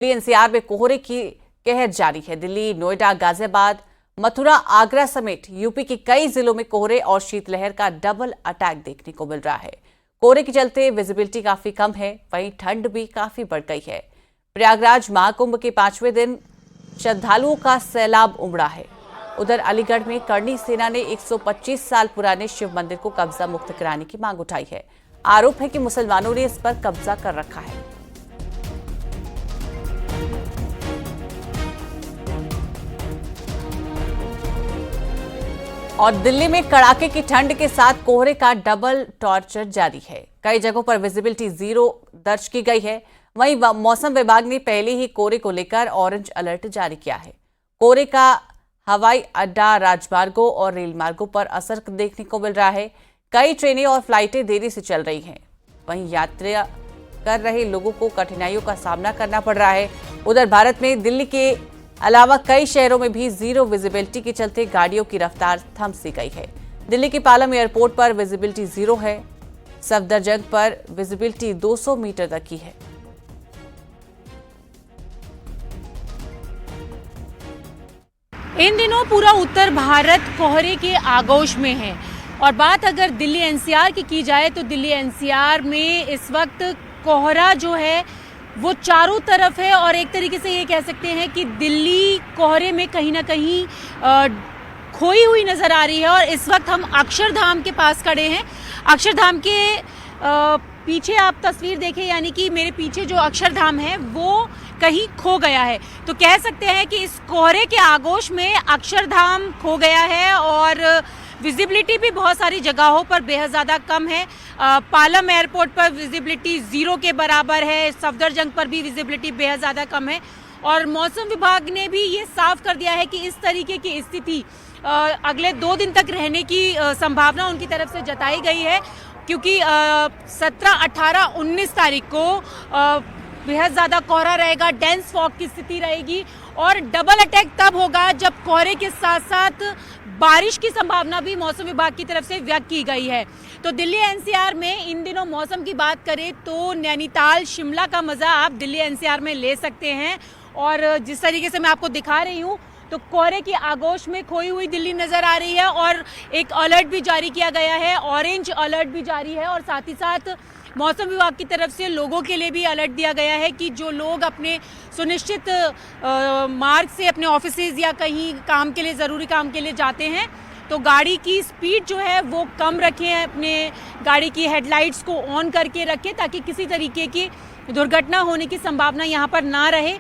Delhi NCR में कोहरे की कहर जारी है। दिल्ली, नोएडा, गाजियाबाद, मथुरा, आगरा समेत यूपी के कई जिलों में कोहरे और शीतलहर का डबल अटैक देखने को मिल रहा है। कोहरे के चलते विजिबिलिटी काफी कम है, वहीं ठंड भी काफी बढ़ गई है। प्रयागराज महाकुंभ के 5वें दिन श्रद्धालुओं का सैलाब उमड़ा है। उधर अलीगढ़ में करणी सेना ने 125 साल पुराने शिव मंदिर को कब्जा मुक्त कराने की मांग उठाई है। आरोप है कि मुसलमानों ने इस पर कब्जा कर रखा है। और दिल्ली में कड़ाके की ठंड के साथ कोहरे का डबल टॉर्चर जारी है। कई जगहों पर विजिबिलिटी 0 दर्ज की गई है। वहीं मौसम विभाग ने पहले ही कोहरे को लेकर ऑरेंज अलर्ट जारी किया है। कोहरे का हवाई अड्डा, राजमार्गों और रेल मार्गों पर असर देखने को मिल रहा है। कई ट्रेनें और फ्लाइटें देरी से चल रही हैं। वहीं यात्रा कर रहे लोगों को कठिनाइयों का सामना करना पड़ रहा है। उधर भारत में दिल्ली के अलावा कई शहरों में भी 0 विजिबिलिटी के चलते गाड़ियों की रफ्तार थम सी गई है। दिल्ली के पालम एयरपोर्ट पर विजिबिलिटी 0 है। सफदरजंग पर विजिबिलिटी 200 मीटर तक की है। इन दिनों पूरा उत्तर भारत कोहरे के आगोश में है। और बात अगर दिल्ली एनसीआर की जाए तो दिल्ली एनसीआर में इस वक्त कोहरा जो है वो चारों तरफ है। और एक तरीके से ये कह सकते हैं कि दिल्ली कोहरे में कहीं ना कहीं खोई हुई नजर आ रही है। और इस वक्त हम अक्षरधाम के पास खड़े हैं। अक्षरधाम के पीछे आप तस्वीर देखें, यानी कि मेरे पीछे जो अक्षरधाम है वो कहीं खो गया है। तो कह सकते हैं कि इस कोहरे के आगोश में अक्षरधाम खो गया है। और विजिबिलिटी भी बहुत सारी जगहों पर बेहद ज़्यादा कम है। पालम एयरपोर्ट पर विजिबिलिटी 0 के बराबर है। सफदरजंग पर भी विजिबिलिटी बेहद ज़्यादा कम है। और मौसम विभाग ने भी ये साफ कर दिया है कि इस तरीके की स्थिति अगले 2 दिन तक रहने की संभावना उनकी तरफ से जताई गई है। क्योंकि 17, 18, 19 तारीख को बेहद ज़्यादा कोहरा रहेगा, डेंस फॉग की स्थिति रहेगी। और डबल अटैक तब होगा जब कोहरे के साथ साथ बारिश की संभावना भी मौसम विभाग की तरफ से व्यक्त की गई है। तो दिल्ली एनसीआर में इन दिनों मौसम की बात करें तो नैनीताल, शिमला का मज़ा आप दिल्ली एनसीआर में ले सकते हैं। और जिस तरीके से मैं आपको दिखा रही हूँ तो कोहरे की आगोश में खोई हुई दिल्ली नज़र आ रही है। और एक अलर्ट भी जारी किया गया है, ऑरेंज अलर्ट भी जारी है। और साथ ही साथ मौसम विभाग की तरफ से लोगों के लिए भी अलर्ट दिया गया है कि जो लोग अपने सुनिश्चित मार्ग से अपने ऑफिसेज या कहीं काम के लिए, ज़रूरी काम के लिए जाते हैं तो गाड़ी की स्पीड जो है वो कम रखें, अपने गाड़ी की हेडलाइट्स को ऑन करके रखें ताकि किसी तरीके की दुर्घटना होने की संभावना यहाँ पर ना रहे।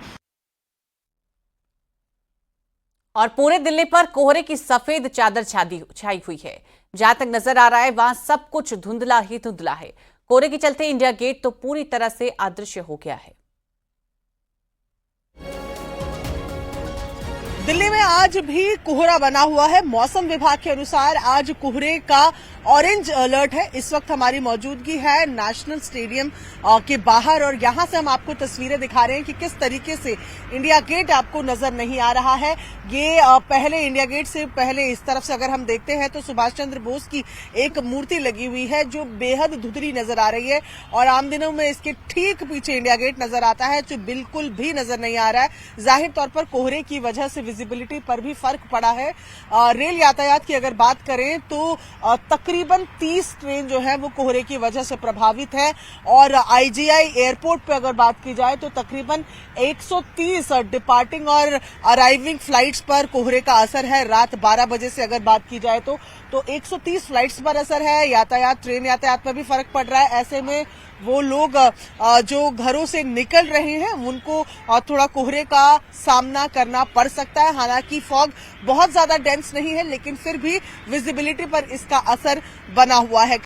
और पूरे दिल्ली पर कोहरे की सफेद चादर छाई हुई है। जहां तक नजर आ रहा है वहां सब कुछ धुंधला ही धुंधला है। कोहरे के चलते इंडिया गेट तो पूरी तरह से अदृश्य हो गया है। दिल्ली में आज भी कोहरा बना हुआ है। मौसम विभाग के अनुसार आज कोहरे का ऑरेंज अलर्ट है। इस वक्त हमारी मौजूदगी है नेशनल स्टेडियम के बाहर और यहां से हम आपको तस्वीरें दिखा रहे हैं कि किस तरीके से इंडिया गेट आपको नजर नहीं आ रहा है। ये पहले इंडिया गेट से पहले इस तरफ से अगर हम देखते हैं तो सुभाष चंद्र बोस की एक मूर्ति लगी हुई है जो बेहद धुंधली नजर आ रही है। और आम दिनों में इसके ठीक पीछे इंडिया गेट नजर आता है जो बिल्कुल भी नजर नहीं आ रहा है। जाहिर तौर पर कोहरे की वजह से विजिबिलिटी पर भी फर्क पड़ा है। रेल यातायात की अगर बात करें तो तकरीबन 30 ट्रेन जो है वो कोहरे की वजह से प्रभावित है। और आईजीआई एयरपोर्ट पे अगर बात की जाए तो तकरीबन 130 डिपार्टिंग और अराइविंग फ्लाइट्स पर कोहरे का असर है। रात 12 बजे से अगर बात की जाए तो 130 फ्लाइट्स पर असर है। यातायात, ट्रेन यातायात पर भी फर्क पड़ रहा है। ऐसे में वो लोग जो घरों से निकल रहे हैं उनको थोड़ा कोहरे का सामना करना पड़ सकता है। हालांकि फॉग बहुत ज्यादा डेंस नहीं है लेकिन फिर भी विजिबिलिटी पर इसका असर बना हुआ है।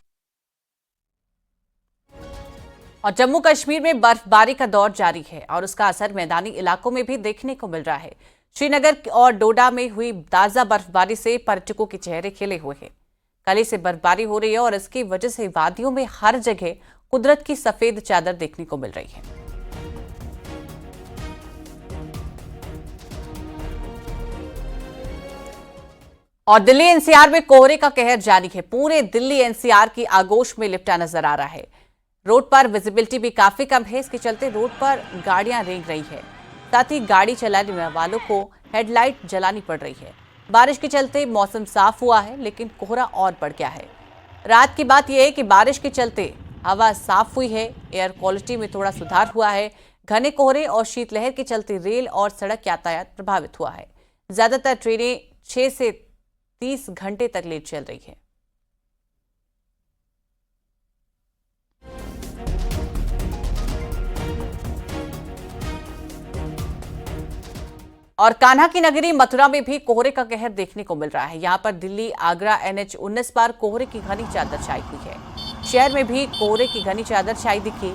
और जम्मू कश्मीर में बर्फबारी का दौर जारी है और उसका असर मैदानी इलाकों में भी देखने को मिल रहा है। श्रीनगर और डोडा में हुई ताजा बर्फबारी से पर्यटकों के चेहरे खिले हुए हैं। कल से बर्फबारी हो रही है और इसकी वजह से वादियों में हर जगह कुदरत की सफेद चादर देखने को मिल रही है। और दिल्ली एनसीआर में कोहरे का कहर जारी है। पूरे दिल्ली एनसीआर की आगोश में लिपटा नजर आ रहा है। रोड पर विजिबिलिटी भी काफी कम है। इसके चलते रोड पर गाड़ियां रेंग रही है। साथ ही गाड़ी चलाने वालों को हेडलाइट जलानी पड़ रही है। बारिश के चलते मौसम साफ हुआ है, लेकिन कोहरा और बढ़ गया है। रात की बात यह है कि बारिश के चलते हवा साफ हुई है, एयर क्वालिटी में थोड़ा सुधार हुआ है। घने कोहरे और शीतलहर के चलते रेल और सड़क यातायात प्रभावित हुआ है। ज्यादातर ट्रेनें 6 से 30 घंटे तक लेट चल रही है। और कान्हा की नगरी मथुरा में भी कोहरे का कहर देखने को मिल रहा है। यहां पर दिल्ली आगरा NH-19 पर कोहरे की घनी चादर छाई हुई है। शहर में भी कोहरे की घनी चादर छाई दिखी।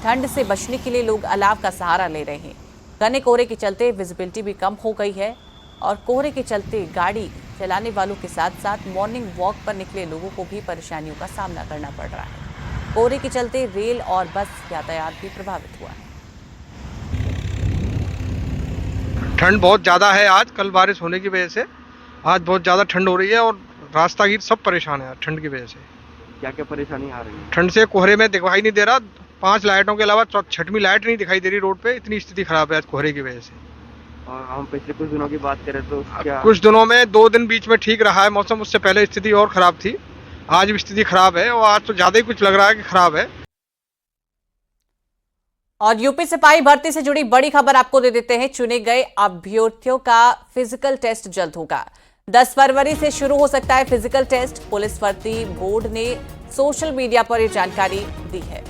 ठंड से बचने के लिए लोग अलाव का सहारा ले रहे हैं। घने कोहरे के चलते विजिबिलिटी भी कम हो गई है और कोहरे के चलते गाड़ी चलाने वालों के साथ साथ मॉर्निंग वॉक पर निकले लोगों को भी परेशानियों का सामना करना पड़ रहा है। कोहरे के चलते रेल और बस यातायात भी प्रभावित हुआ है। ठंड बहुत ज़्यादा है। आज कल बारिश होने की वजह से आज बहुत ज़्यादा ठंड हो रही है और रास्तागीर सब परेशान है ठंड की वजह से। क्या क्या परेशानी आ रही है? ठंड से कोहरे में दिखाई नहीं दे रहा। 5 लाइटों के अलावा 6वीं लाइट नहीं दिखाई दे रही रोड पे। इतनी स्थिति खराब है आज कोहरे की वजह से। और हम पिछले कुछ दिनों की बात करें तो क्या कुछ दिनों में 2 दिन बीच में ठीक रहा है मौसम, उससे पहले स्थिति और खराब थी। आज भी स्थिति खराब है और आज तो ज़्यादा ही कुछ लग रहा है कि खराब है। और यूपी सिपाही भर्ती से जुड़ी बड़ी खबर आपको दे देते हैं। चुने गए अभ्यर्थियों का फिजिकल टेस्ट जल्द होगा। 10 फरवरी से शुरू हो सकता है फिजिकल टेस्ट। पुलिस भर्ती बोर्ड ने सोशल मीडिया पर यह जानकारी दी है।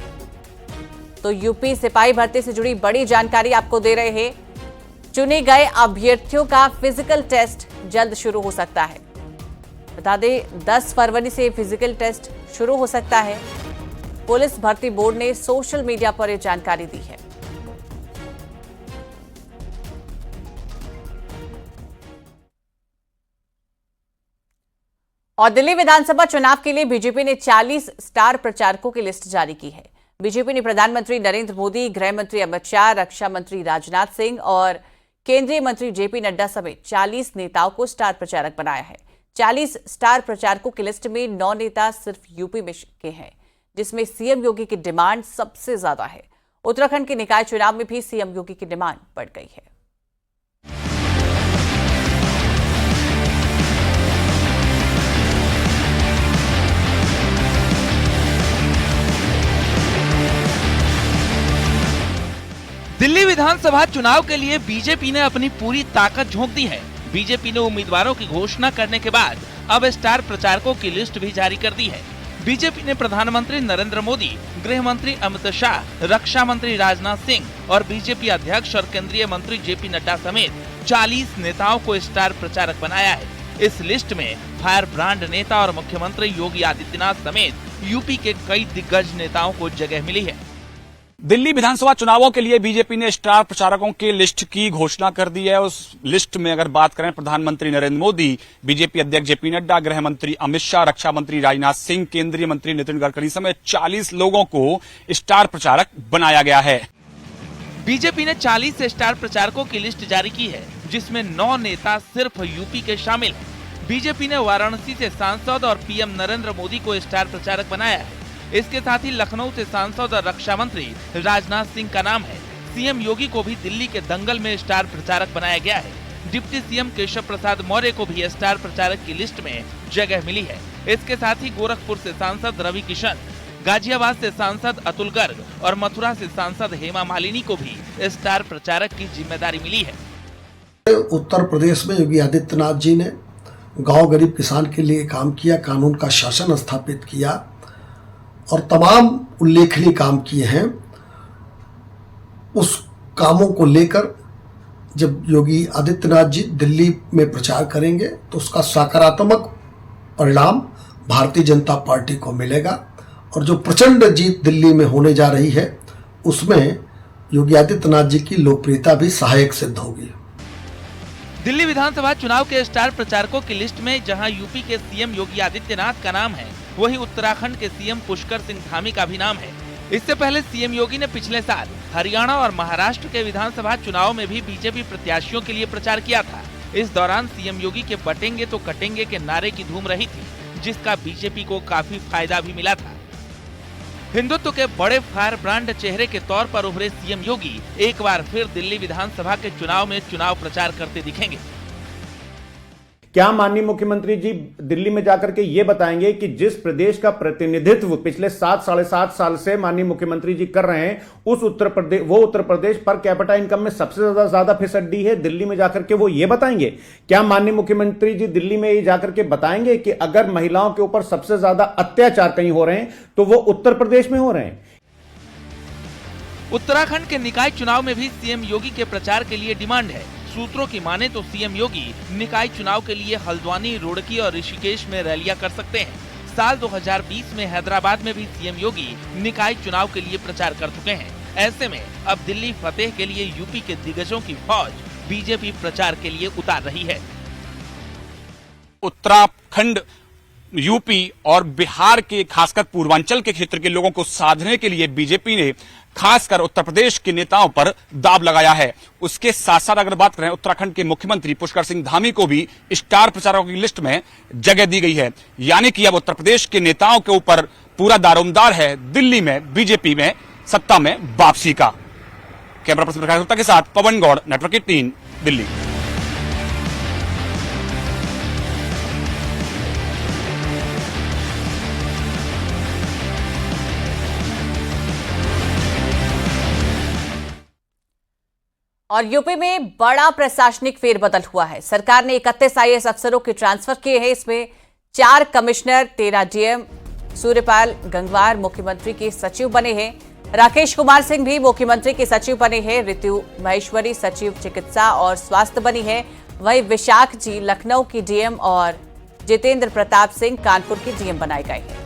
तो यूपी सिपाही भर्ती से जुड़ी बड़ी जानकारी आपको दे रहे हैं। चुने गए अभ्यर्थियों का फिजिकल टेस्ट जल्द शुरू हो सकता है। बता दें 10 फरवरी से फिजिकल टेस्ट शुरू हो सकता है। पुलिस भर्ती बोर्ड ने सोशल मीडिया पर यह जानकारी दी है। और दिल्ली विधानसभा चुनाव के लिए बीजेपी ने 40 स्टार प्रचारकों की लिस्ट जारी की है। बीजेपी ने प्रधानमंत्री नरेंद्र मोदी, गृह मंत्री अमित शाह, रक्षा मंत्री राजनाथ सिंह और केंद्रीय मंत्री जेपी नड्डा समेत 40 नेताओं को स्टार प्रचारक बनाया है। 40 स्टार प्रचारकों की लिस्ट में 9 नेता सिर्फ यूपी में के हैं, जिसमें सीएम योगी की डिमांड सबसे ज्यादा है। उत्तराखंड के निकाय चुनाव में भी सीएम योगी की डिमांड बढ़ गई है। दिल्ली विधानसभा चुनाव के लिए बीजेपी ने अपनी पूरी ताकत झोंक दी है। बीजेपी ने उम्मीदवारों की घोषणा करने के बाद अब स्टार प्रचारकों की लिस्ट भी जारी कर दी है। बीजेपी ने प्रधानमंत्री नरेंद्र मोदी, गृह मंत्री अमित शाह, रक्षा मंत्री राजनाथ सिंह और बीजेपी अध्यक्ष और केंद्रीय मंत्री जेपी नड्डा समेत 40 नेताओं को स्टार प्रचारक बनाया है। इस लिस्ट में फायर ब्रांड नेता और मुख्यमंत्री योगी आदित्यनाथ समेत यूपी के कई दिग्गज नेताओं को जगह मिली है। दिल्ली विधानसभा चुनावों के लिए बीजेपी ने स्टार प्रचारकों की लिस्ट की घोषणा कर दी है। उस लिस्ट में अगर बात करें, प्रधानमंत्री नरेंद्र मोदी, बीजेपी अध्यक्ष जेपी नड्डा, गृह मंत्री अमित शाह, रक्षा मंत्री राजनाथ सिंह, केंद्रीय मंत्री नितिन गडकरी समेत 40 लोगों को स्टार प्रचारक बनाया गया है। बीजेपी ने 40 स्टार प्रचारकों की लिस्ट जारी की है, जिसमें 9 नेता सिर्फ यूपी के शामिल हैं। बीजेपी ने वाराणसी से सांसद और पीएम नरेंद्र मोदी को स्टार प्रचारक बनाया है। इसके साथ ही लखनऊ से सांसद और रक्षा मंत्री राजनाथ सिंह का नाम है। सीएम योगी को भी दिल्ली के दंगल में स्टार प्रचारक बनाया गया है। डिप्टी सीएम केशव प्रसाद मौर्य को भी स्टार प्रचारक की लिस्ट में जगह मिली है। इसके साथ ही गोरखपुर से सांसद रवि किशन, गाजियाबाद से सांसद अतुल गर्ग और मथुरा से सांसद हेमा मालिनी को भी स्टार प्रचारक की जिम्मेदारी मिली है। उत्तर प्रदेश में योगी आदित्यनाथ जी ने गांव गरीब किसान के लिए काम किया, कानून का शासन स्थापित किया और तमाम उल्लेखनीय काम किए हैं। उस कामों को लेकर जब योगी आदित्यनाथ जी दिल्ली में प्रचार करेंगे तो उसका सकारात्मक परिणाम भारतीय जनता पार्टी को मिलेगा और जो प्रचंड जीत दिल्ली में होने जा रही है उसमें योगी आदित्यनाथ जी की लोकप्रियता भी सहायक सिद्ध होगी। दिल्ली विधानसभा चुनाव के स्टार प्रचारकों की लिस्ट में जहां यूपी के सीएम योगी आदित्यनाथ का नाम है, वहीं उत्तराखंड के सीएम पुष्कर सिंह धामी का भी नाम है। इससे पहले सीएम योगी ने पिछले साल हरियाणा और महाराष्ट्र के विधानसभा चुनाव में भी बीजेपी प्रत्याशियों के लिए प्रचार किया था। इस दौरान सीएम योगी के बटेंगे तो कटेंगे के नारे की धूम रही थी, जिसका बीजेपी को काफी फायदा भी मिला था। हिंदुत्व के बड़े फायर ब्रांड चेहरे के तौर पर उभरे सीएम योगी एक बार फिर दिल्ली विधानसभा के चुनाव में चुनाव प्रचार करते दिखेंगे। क्या माननीय मुख्यमंत्री जी दिल्ली में जाकर के ये बताएंगे कि जिस प्रदेश का प्रतिनिधित्व पिछले 7-7.5 साल से माननीय मुख्यमंत्री जी कर रहे हैं, उस Uttar Pradesh per capita income में सबसे ज्यादा फिसड्डी है, दिल्ली में जाकर के वो ये बताएंगे? क्या माननीय मुख्यमंत्री जी दिल्ली में ये जाकर के बताएंगे कि अगर महिलाओं के ऊपर सबसे ज्यादा अत्याचार कहीं हो रहे हैं तो वो उत्तर प्रदेश में हो रहे हैं? उत्तराखंड के निकाय चुनाव में भी सीएम योगी के प्रचार के लिए डिमांड है। सूत्रों की माने तो सीएम योगी निकाय चुनाव के लिए हल्द्वानी, रुड़की और ऋषिकेश में रैलियां कर सकते हैं। साल 2020 में हैदराबाद में भी सीएम योगी निकाय चुनाव के लिए प्रचार कर चुके हैं। ऐसे में अब दिल्ली फतेह के लिए यूपी के दिग्गजों की फौज बीजेपी प्रचार के लिए उतार रही है। उत्तराखंड, यूपी और बिहार के खासकर पूर्वांचल के क्षेत्र के लोगों को साधने के लिए बीजेपी ने खासकर उत्तर प्रदेश के नेताओं पर दाव लगाया है। उसके साथ साथ अगर बात करें, उत्तराखंड के मुख्यमंत्री पुष्कर सिंह धामी को भी स्टार प्रचारकों की लिस्ट में जगह दी गई है। यानी कि अब उत्तर प्रदेश के नेताओं के ऊपर पूरा दारोमदार है दिल्ली में बीजेपी में सत्ता में वापसी का। कैमरा पर्सन प्रकाश गुप्ता के साथ पवन गौड़, नेटवर्क 18, दिल्ली। और यूपी में बड़ा प्रशासनिक फेरबदल हुआ है। सरकार ने 31 आईएएस अफसरों के ट्रांसफर किए हैं। इसमें 4 कमिश्नर, 13 डीएम, सूर्यपाल गंगवार मुख्यमंत्री के सचिव बने हैं। राकेश कुमार सिंह भी मुख्यमंत्री के सचिव बने हैं। ऋतु महेश्वरी सचिव चिकित्सा और स्वास्थ्य बनी है। वहीं विशाख जी लखनऊ की डीएम और जितेंद्र प्रताप सिंह कानपुर के डीएम बनाए गए हैं।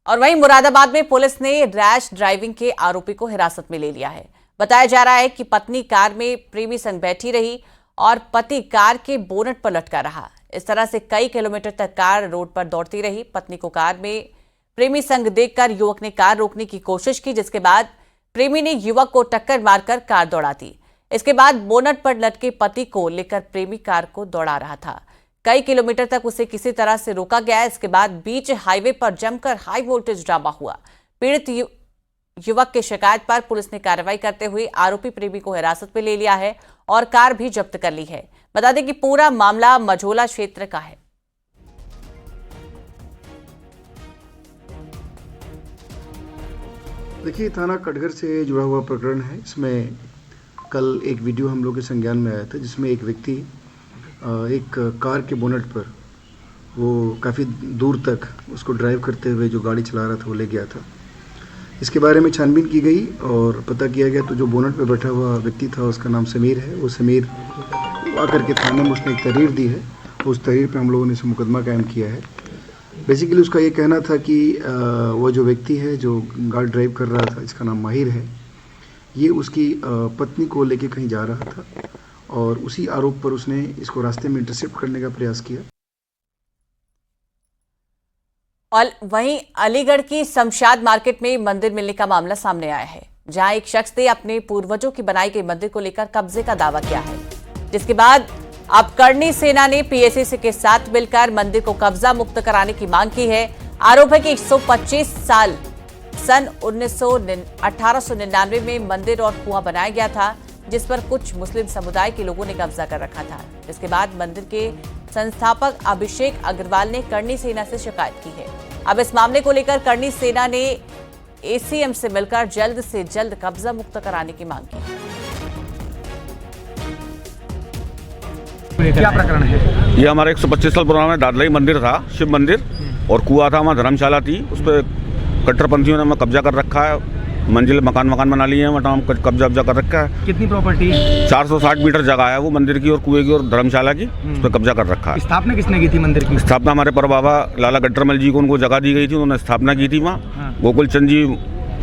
और वहीं मुरादाबाद में पुलिस ने रैश ड्राइविंग के आरोपी को हिरासत में ले लिया है। बताया जा रहा है कि पत्नी कार में प्रेमी संग बैठी रही और पति कार के बोनट पर लटका रहा। इस तरह से कई किलोमीटर तक कार रोड पर दौड़ती रही। पत्नी को कार में प्रेमी संग देखकर युवक ने कार रोकने की कोशिश की, जिसके बाद प्रेमी ने युवक को टक्कर मारकर कार दौड़ा दी। इसके बाद बोनट पर लटके पति को लेकर प्रेमी कार को दौड़ा रहा था। कई किलोमीटर तक उसे किसी तरह से रोका गया। इसके बाद बीच हाईवे पर जमकर हाई वोल्टेज ड्रामा हुआ। पीड़ित युवक की शिकायत पर पुलिस ने कार्रवाई करते हुए आरोपी प्रेमी को हिरासत में ले लिया है और कार भी जब्त कर ली है। बता दें कि पूरा मामला मझोला क्षेत्र का है। देखिए, थाना कटघर से जुड़ा हुआ प्रकरण है। इसमें कल एक वीडियो हम लोग के संज्ञान में आया था, जिसमें एक व्यक्ति एक कार के बोनट पर वो काफ़ी दूर तक उसको ड्राइव करते हुए जो गाड़ी चला रहा था वो ले गया था। इसके बारे में छानबीन की गई और पता किया गया तो जो बोनट पर बैठा हुआ व्यक्ति था उसका नाम समीर है। वो समीर आकर के थाने में उसने एक तहरीर दी है। उस तहरीर पे हम लोगों ने मुकदमा कायम किया है। बेसिकली उसका ये कहना था कि वो जो व्यक्ति है जो गाड़ी ड्राइव कर रहा था, इसका नाम माहिर है, ये उसकी पत्नी को लेके कहीं जा रहा था और उसी आरोप पर उसने इसको रास्ते में इंटरसेप्ट करने का प्रयास किया। और वहीं अलीगढ़ की शमशाद मार्केट में मंदिर मिलने का मामला सामने आया है, जहां एक शख्स ने अपने पूर्वजों की बनाई गई मंदिर को लेकर कब्जे का दावा किया है, जिसके बाद अब करणी सेना ने पीएससी के साथ मिलकर मंदिर को कब्जा मुक्त कराने की मांग की है। आरोप है कि 125 साल सन 1899 में मंदिर और कुआं बनाया गया था, जिस पर कुछ मुस्लिम समुदाय के लोगों ने कब्जा कर रखा था। इसके बाद मंदिर के संस्थापक अभिषेक अग्रवाल ने करणी सेना से शिकायत की है। अब इस मामले को लेकर करणी सेना ने एसीएम से मिलकर जल्द से जल्द कब्जा मुक्त कराने की मांग की। क्या प्रकरण है? ये हमारा 125 साल पुराना दादलाई मंदिर था, शिव मंदिर, और कुआं था, वहाँ धर्मशाला थी। उस पर कट्टरपंथियों ने कब्जा कर रखा है। मंजिल मकान बना लिए हैं, वहाँ कब्जा कर रखा है। कितनी प्रॉपर्टी? 460 मीटर जगह है वो मंदिर की और कुएं की और धर्मशाला की, उस पर कब्जा कर रखा है। स्थापना किसने की थी मंदिर की? स्थापना हमारे परबाबा लाला गट्टरमल जी को उनको जगह दी गई थी, उन्होंने स्थापना की थी वहाँ। हाँ। गोकुल चंद जी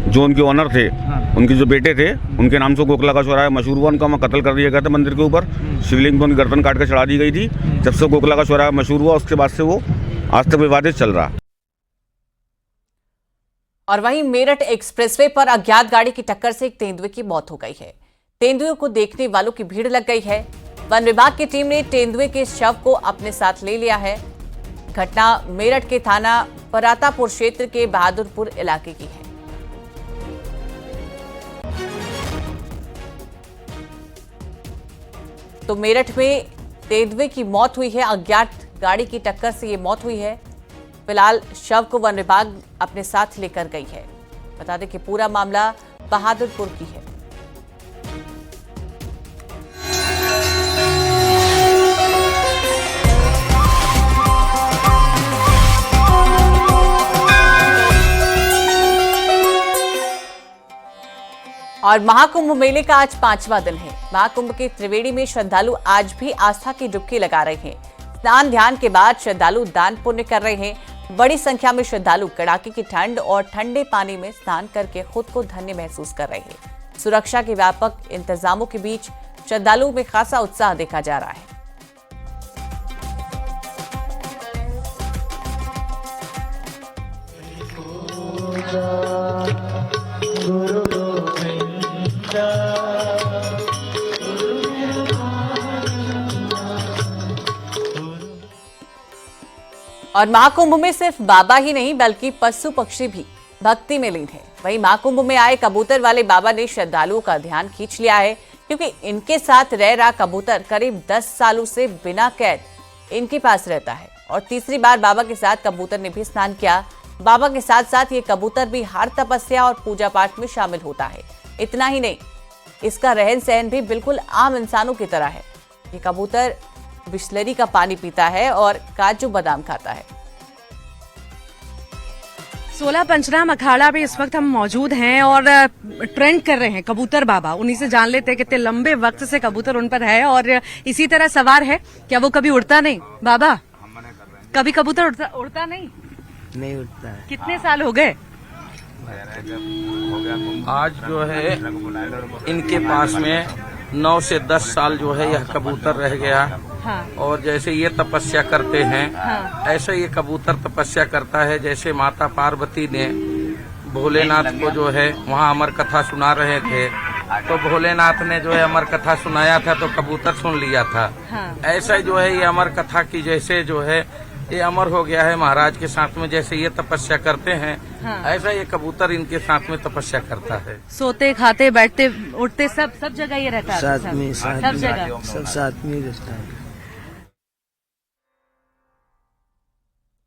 जो उनके ऑनर थे, हाँ। उनके जो बेटे थे, उनके नाम से गोकला का चौराहा मशहूर हुआ। उनका वहाँ कत्ल कर दिया गया था मंदिर के ऊपर। शिवलिंग पर उनकी गर्दन काट कर चढ़ा दी गई थी। जब से गोकला का चौराहा मशहूर हुआ, उसके बाद से वो आज तक विवादित चल रहा। और वहीं मेरठ एक्सप्रेसवे पर अज्ञात गाड़ी की टक्कर से एक तेंदुए की मौत हो गई है। तेंदुए को देखने वालों की भीड़ लग गई है। वन विभाग की टीम ने तेंदुए के शव को अपने साथ ले लिया है। घटना मेरठ के थाना परातापुर क्षेत्र के बहादुरपुर इलाके की है। तो मेरठ में तेंदुए की मौत हुई है। अज्ञात गाड़ी की टक्कर से ये मौत हुई है। फिलहाल शव को वन विभाग अपने साथ लेकर गई है। बता दें कि पूरा मामला बहादुरपुर की है। और महाकुंभ मेले का आज 5वां दिन है। महाकुंभ के त्रिवेणी में श्रद्धालु आज भी आस्था की डुबकी लगा रहे हैं। स्नान ध्यान के बाद श्रद्धालु दान पुण्य कर रहे हैं। बड़ी संख्या में श्रद्धालु कड़ाके की ठंड और ठंडे पानी में स्नान करके खुद को धन्य महसूस कर रहे हैं। सुरक्षा के व्यापक इंतजामों के बीच श्रद्धालुओं में खासा उत्साह देखा जा रहा है। और महाकुंभ में सिर्फ बाबा ही नहीं बल्कि पशु पक्षी भी भक्ति में लीन है। वहीं महाकुंभ में आए कबूतर वाले बाबा ने श्रद्धालुओं का ध्यान खींच लिया है, क्योंकि इनके साथ रह रहा कबूतर करीब 10 सालों से बिना कैद इनके पास रहता है। और तीसरी बार बाबा के साथ कबूतर ने भी स्नान किया। बाबा के साथ साथ ये कबूतर भी हर तपस्या और पूजा पाठ में शामिल होता है। इतना ही नहीं, इसका रहन सहन भी बिल्कुल आम इंसानों की तरह है। ये कबूतर बिस्लरी का पानी पीता है और काजू बादाम खाता है। 16 पंचनाम अखाड़ा में इस वक्त हम मौजूद हैं और ट्रेंड कर रहे हैं कबूतर बाबा। उन्हीं से जान लेते हैं कितने लंबे वक्त से कबूतर उन पर है और इसी तरह सवार है। क्या वो कभी उड़ता नहीं बाबा? कभी कबूतर उड़ता नहीं उड़ता है। कितने साल हो गए? आज जो है इनके पास में 9 से 10 साल जो है यह कबूतर रह गया। हाँ। और जैसे ये तपस्या करते हैं, हाँ। ऐसे ये कबूतर तपस्या करता है। जैसे माता पार्वती ने भोलेनाथ को जो है वहाँ अमर कथा सुना रहे थे, तो भोलेनाथ ने जो है अमर कथा सुनाया था तो कबूतर सुन लिया था। हाँ। ऐसा जो है ये अमर कथा की जैसे जो है ये अमर हो गया है महाराज के साथ में। जैसे ये तपस्या करते हैं, हाँ। ऐसा ये कबूतर इनके साथ में तपस्या करता है। सोते खाते बैठते उठते सब जगह ये रहता है। साथ में सब जगह सब साथ में रहता है।